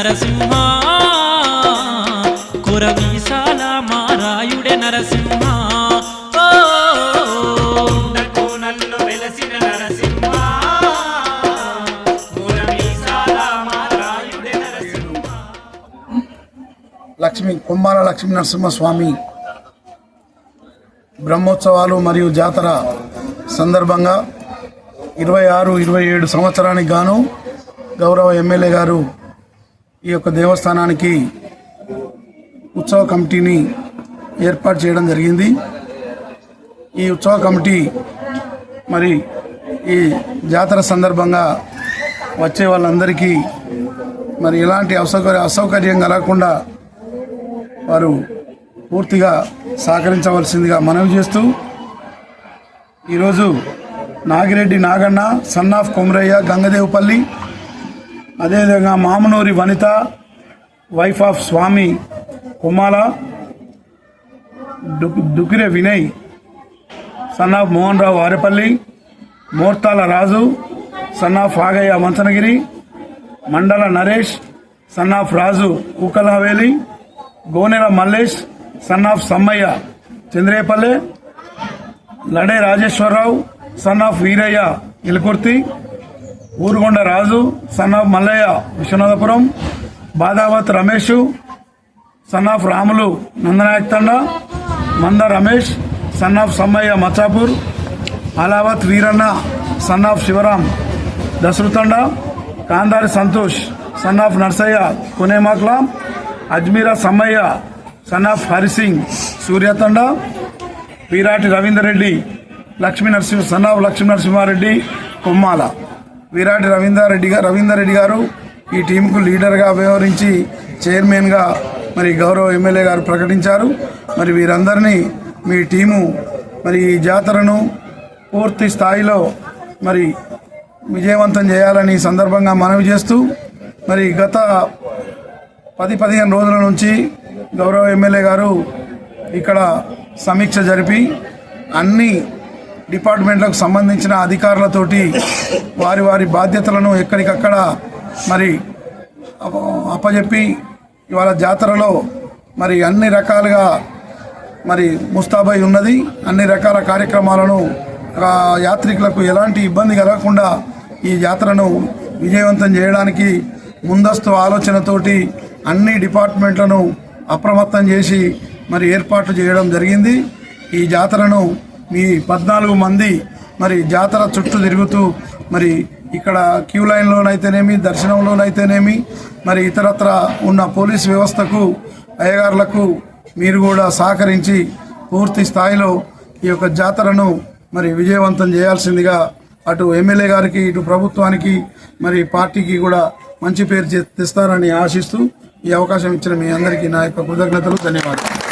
నరసింహ కురవీసాల మారాయుడే నరసింహ కోనల్లో వెలసిన నరసింహ కురవీసాల మారాయుడే నరసింహ. కుంభాల లక్ష్మీ నరసింహస్వామి బ్రహ్మోత్సవాలు మరియు జాతర సందర్భంగా 26-27 సంవత్సరానికి గాను గౌరవ ఎమ్మెల్యే గారు ఈ యొక్క దేవస్థానానికి ఉత్సవ కమిటీని ఏర్పాటు చేయడం జరిగింది. ఈ ఉత్సవ కమిటీ మరి ఈ జాతర సందర్భంగా వచ్చే వాళ్ళందరికీ మరి ఎలాంటి అసౌకర్యం కలగకుండా వారు పూర్తిగా సహకరించవలసిందిగా మనవి చేస్తూ ఈరోజు నాగిరెడ్డి నాగన్న సన్ ఆఫ్ కొమరయ్య గంగదేవపల్లి, అదేవిధంగా Mamanuri Vanitha wife of Swamy Kumala, Dukire Vinay son of Mohan Rao Arepalli, Mortala Raju son of Agayya Manchanagiri, Mandala Naresh son of Raju Kukalahaveli, Gonela Mallesh son of Sammayya Chandrepalle, Lade Rajeshwararao son of Veerayya Ilakurthi, Urugonda Raju son of Mallayya Vishwanathapuram, Badavath Ramesh son of Ramulu Nandanayak Thanda, Manda Ramesh son of Sammayya Machapur, Alavath Veeranna son of Shivaram Dasaruthanda, Kandari Santosh son of Narsayya Kunemakla, Ajmeera Sammayya son of Harisingh Suryathanda, Veerati Ravinder Reddy son of Lakshmi Narasimhareddy Kommala. Veerati Ravinder Reddy గారు ఈ టీంకు లీడర్గా వ్యవహరించి చైర్మన్గా మరి గౌరవ ఎమ్మెల్యే గారు ప్రకటించారు. మరి వీరందరినీ మీ టీము మరి ఈ జాతరను పూర్తి స్థాయిలో మరి విజయవంతం చేయాలని సందర్భంగా మనవి చేస్తూ మరి గత 10-15 రోజుల నుంచి గౌరవ ఎమ్మెల్యే గారు ఇక్కడ సమీక్ష జరిపి అన్ని డిపార్ట్మెంట్లకు సంబంధించిన అధికారులతోటి వారి బాధ్యతలను ఎక్కడికక్కడ మరి అప్పచెప్పి ఇవాళ జాతరలో మరి అన్ని రకాలుగా మరి ముస్తాబై ఉన్నది. అన్ని రకాల కార్యక్రమాలను యాత్రికులకు ఎలాంటి ఇబ్బంది కలగకుండా ఈ జాతరను విజయవంతం చేయడానికి ముందస్తు ఆలోచనతోటి అన్ని డిపార్ట్మెంట్లను అప్రమత్తం చేసి మరి ఏర్పాట్లు చేయడం జరిగింది. ఈ జాతరను మీ 14 మంది మరి జాతర చుట్టూ తిరుగుతూ మరి ఇక్కడ క్యూ లైన్లోనైతేనేమి, దర్శనంలోనైతేనేమి, మరి ఇతరత్ర ఉన్న పోలీస్ వ్యవస్థకు అయ్యగారులకు మీరు కూడా సహకరించి పూర్తి స్థాయిలో ఈ యొక్క జాతరను మరి విజయవంతం చేయాల్సిందిగా అటు ఎమ్మెల్యే గారికి ఇటు ప్రభుత్వానికి మరి పార్టీకి కూడా మంచి పేరు తెస్తారని ఆశిస్తూ ఈ అవకాశం ఇచ్చిన మీ అందరికీ నా యొక్క కృతజ్ఞతలు, ధన్యవాదాలు.